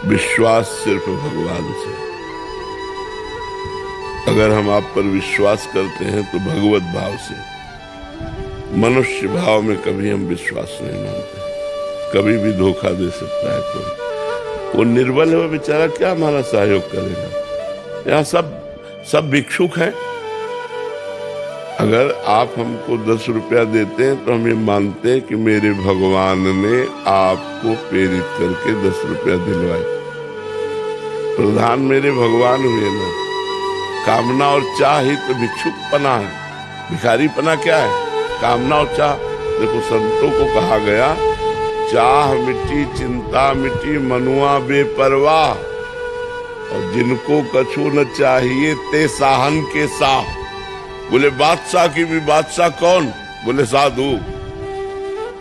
विश्वास सिर्फ भगवान से। अगर हम आप पर विश्वास करते हैं तो भगवत भाव से। मनुष्य भाव में कभी हम विश्वास नहीं मानते, कभी भी धोखा दे सकता है कोई। वो निर्बल है, वो बेचारा क्या हमारा सहयोग करेगा। यहाँ सब भिक्षुक हैं। अगर आप हमको 10 रुपया देते हैं तो हम ये मानते हैं कि मेरे भगवान ने आपको प्रेरित करके 10 रुपया दिलवाए। प्रधान मेरे भगवान हुए ना। कामना और चाह ही तो भिक्षुकपना है। भिखारीपना क्या है? कामना और चाह। देखो संतों को कहा गया, चाह मिटी चिंता मिटी मनुआ बेपरवाह, और जिनको कछु न चाहिए ते साहन के साह। बोले बादशाह की भी बादशाह कौन? बोले साधु।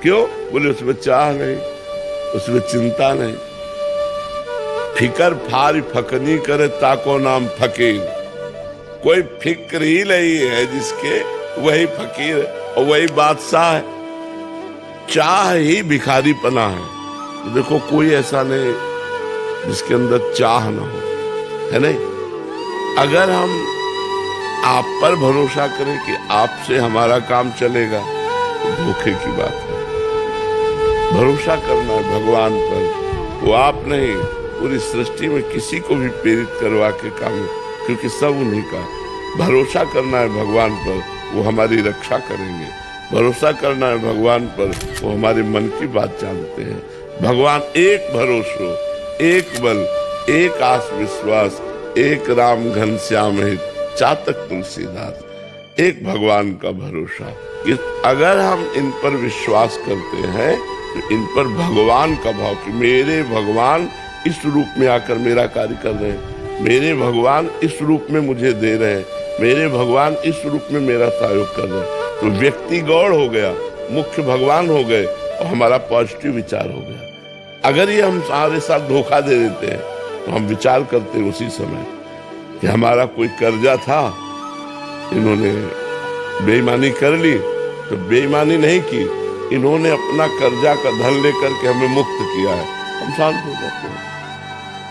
क्यों? बोले उसमें चाह नहीं, उसमें चिंता नहीं। फिकर फारी फकनी करे ताको नाम फकीर। कोई फिक्र ही नहीं है जिसके, वही फकीर और वही बादशाह है। चाह ही भिखारीपना है। तो देखो कोई ऐसा नहीं जिसके अंदर चाह ना हो, है नहीं। अगर हम आप पर भरोसा करें कि आपसे हमारा काम चलेगा तो धोखे की बात है। भरोसा करना है भगवान पर। वो आप नहीं, पूरी सृष्टि में किसी को भी प्रेरित करवा के काम, क्योंकि सब उन्हीं का। भरोसा करना है भगवान पर, वो हमारी रक्षा करेंगे। भरोसा करना है भगवान पर, वो हमारे मन की बात जानते हैं। भगवान एक भरोसो, एक बल, एक आस विश्वास, एक राम घनश्याम हित, चातक तुलसीदास। एक भगवान का भरोसा। अगर हम इन पर विश्वास करते हैं तो इन पर भगवान का भाव कि मेरे भगवान इस रूप में आकर मेरा कार्य कर रहे हैं, मेरे भगवान इस रूप में मुझे दे रहे हैं, मेरे भगवान इस रूप में मेरा सहयोग कर रहे हैं, तो व्यक्ति गौड़ हो गया, मुख्य भगवान हो गए और हमारा पॉजिटिव विचार हो गया। अगर ये हम सारे साथ धोखा दे देते हैं तो हम विचार करते हैं उसी समय कि हमारा कोई कर्जा था, इन्होंने बेईमानी कर ली, तो बेईमानी नहीं की, इन्होंने अपना कर्जा का धन लेकर के हमें मुक्त किया है, हम शांत हो जाते हैं।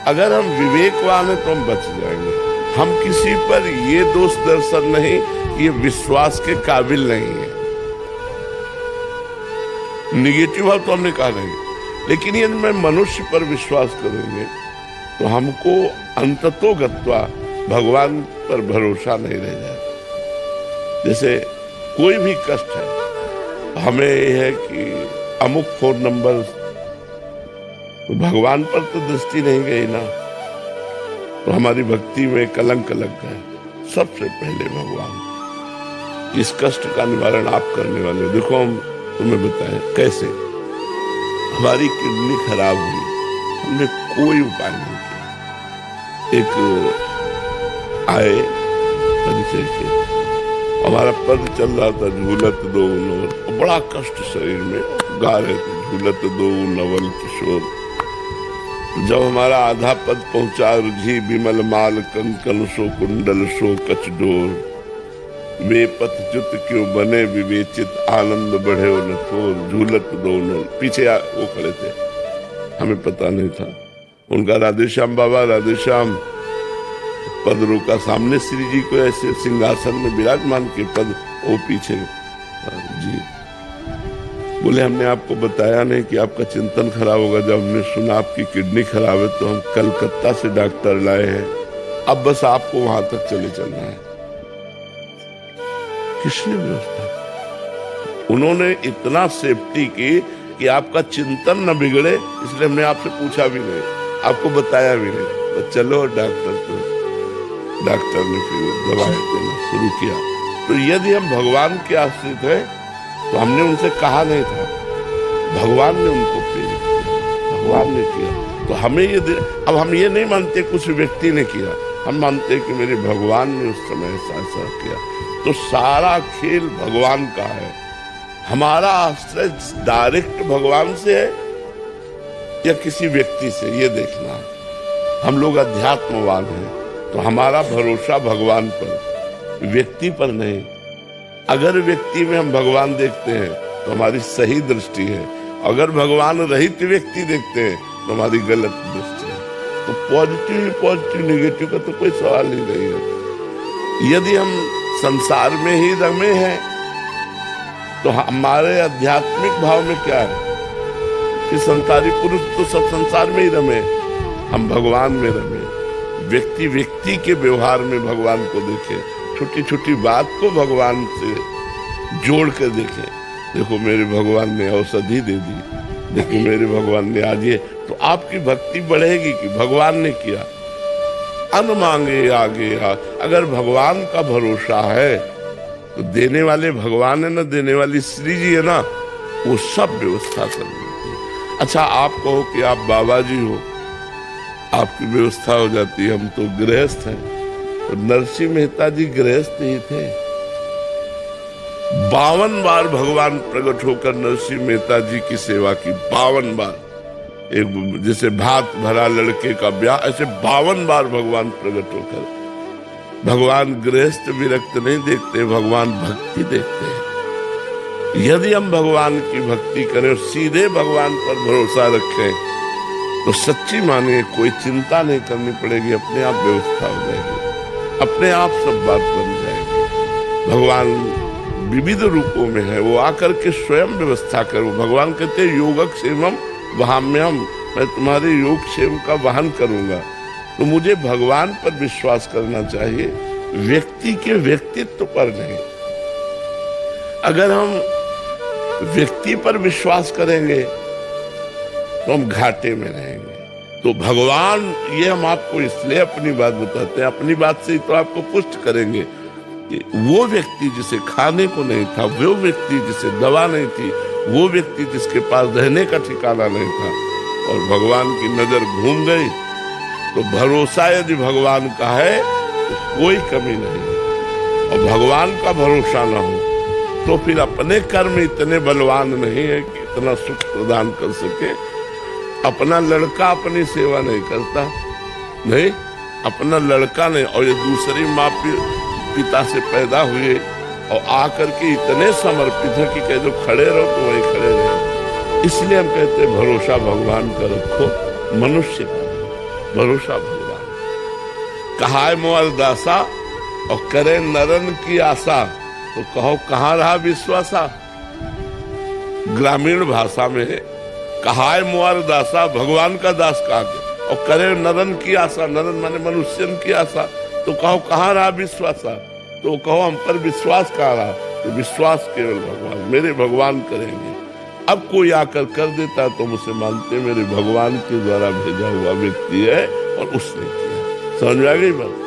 अगर हम विवेकवान हैं तो हम बच जाएंगे। हम किसी पर ये दोष दर्शन नहीं कि ये विश्वास के काबिल नहीं है। निगेटिव भाव तो हमने कहा नहीं, लेकिन यदि मैं मनुष्य पर विश्वास करेंगे तो हमको अंततो गत्वा भगवान पर भरोसा नहीं रह जाए। जैसे कोई भी कष्ट है, हमें यह है कि अमुक फोन नंबर, तो भगवान पर तो दृष्टि नहीं गई ना, तो हमारी भक्ति में कलंक लग गया। सबसे पहले भगवान। इस कष्ट का निवारण आप करने वाले। देखो हम तुम्हें बताएं कैसे। हमारी किडनी खराब हुई, हमने कोई उपाय नहीं किया। एक आए परिचय के, हमारा पद चल रहा था झूलत दो नवल, बड़ा कष्ट शरीर में, गा रहे थे झूलत दो नवल किशोर। जब हमारा आधा पद पहुंचा, रुझी बिमल माल कंकन सो कुंडल सो कचडोर, बेपथ जुत क्यों बने विवेचित, आनंद बढ़े न थोर, झूलत दोनों। पीछे वो खड़े थे, हमें पता नहीं था उनका। राधेश्याम बाबा, राधेश्याम पद रोका, सामने श्री जी को ऐसे सिंहासन में विराजमान के पद, वो पीछे जी। बोले हमने आपको बताया नहीं कि आपका चिंतन खराब होगा। जब हमने सुना आपकी किडनी खराब है तो हम कलकत्ता से डॉक्टर लाए हैं, अब बस आपको वहां तक चले चलना है। किसने व्यवस्था? उन्होंने इतना सेफ्टी की कि आपका चिंतन न बिगड़े, इसलिए हमने आपसे पूछा भी नहीं, आपको बताया भी नहीं। तो चलो डॉक्टर ने फिर दवाई देना शुरू किया। तो यदि हम भगवान के आश्रित हैं तो हमने उनसे कहा नहीं था, भगवान ने उनको प्रेरित किया, भगवान ने किया। तो हमें ये अब हम ये नहीं मानते कुछ व्यक्ति ने किया, हम मानते कि मेरे भगवान ने उस समय ऐसा किया। तो सारा खेल भगवान का है। हमारा आश्रय डायरेक्ट भगवान से है या किसी व्यक्ति से, ये देखना है। हम लोग अध्यात्मवान हैं तो हमारा भरोसा भगवान पर, व्यक्ति पर नहीं। अगर व्यक्ति में हम भगवान देखते हैं तो हमारी सही दृष्टि है, अगर भगवान रहित व्यक्ति देखते हैं तो हमारी गलत दृष्टि है। तो पॉजिटिव ही पॉजिटिव, नेगेटिव का तो कोई सवाल ही नहीं है। यदि हम संसार में ही रमे हैं तो हमारे आध्यात्मिक भाव में क्या है कि संसारी पुरुष तो सब संसार में ही रमे, हम भगवान में रमे। व्यक्ति व्यक्ति के व्यवहार में भगवान को देखे, छोटी छोटी बात को भगवान से जोड़ कर देखें। देखो मेरे भगवान ने औषधि दे दी, देखो मेरे भगवान ने आज ये, तो आपकी भक्ति बढ़ेगी कि भगवान ने किया। अन्न मांगे आगे अगर भगवान का भरोसा है तो देने वाले भगवान है ना, देने वाली श्री जी है ना, वो सब व्यवस्था कर देते हैं। अच्छा आप कहो कि आप बाबा जी हो, आपकी व्यवस्था हो जाती है, हम तो गृहस्थ हैं। तो नरसिंह मेहता जी गृहस्थ ही थे। 52 बार भगवान प्रकट होकर नरसिंह मेहता जी की सेवा की, 52 बार। एक जैसे भात भरा लड़के का ब्याह, ऐसे 52 बार भगवान प्रकट होकर। भगवान गृहस्थ विरक्त नहीं देखते, भगवान भक्ति देखते हैं। यदि हम भगवान की भक्ति करें और सीधे भगवान पर भरोसा रखें तो सच्ची मानिए कोई चिंता नहीं करनी पड़ेगी, अपने आप व्यवस्था हो जाएगी, अपने आप सब बात बन जाएगी। भगवान विविध रूपों में है, वो आकर के स्वयं व्यवस्था करो। भगवान कहते हैं योगक सेवम वहाम्यहम्, मैं तुम्हारे योग क्षेम का वहन करूंगा। तो मुझे भगवान पर विश्वास करना चाहिए, व्यक्ति के व्यक्तित्व पर नहीं। अगर हम व्यक्ति पर विश्वास करेंगे तो हम घाटे में रहेंगे। तो भगवान, ये हम आपको इसलिए अपनी बात बताते हैं, अपनी बात से ही तो आपको पुष्ट करेंगे कि वो व्यक्ति जिसे खाने को नहीं था, वो व्यक्ति जिसे दवा नहीं थी, वो व्यक्ति जिसके पास रहने का ठिकाना नहीं था, और भगवान की नजर घूम गई, तो भरोसा यदि भगवान का है तो कोई कमी नहीं। और भगवान का भरोसा ना हो तो फिर अपने कर्म इतने बलवान नहीं है कि इतना सुख प्रदान कर सके। अपना लड़का अपनी सेवा नहीं करता, नहीं अपना लड़का नहीं, और ये दूसरी माँ पिता से पैदा हुए और आकर के इतने समर्पित है कि कह दो खड़े रहो तो वहीं खड़े रहो। इसलिए हम कहते हैं भरोसा भगवान का रखो, मनुष्य का भरोसा भगवान। कहा है मोर दासा और करे नरन की आशा, तो कहो कहाँ रहा विश्वासा। ग्रामीण भाषा में कहा है मोर दासा, भगवान का दास कहा के, और करे नरन की आशा, नरन माने मनुष्यन की आशा, तो कहो कहाँ रहा विश्वासा। तो कहो हम पर विश्वास कहाँ रहा, तो विश्वास केवल भगवान, मेरे भगवान करेंगे। अब कोई आकर कर देता तो मुझे मानते मेरे भगवान के द्वारा भेजा हुआ व्यक्ति है और उसने किया। समझ आ गई बात।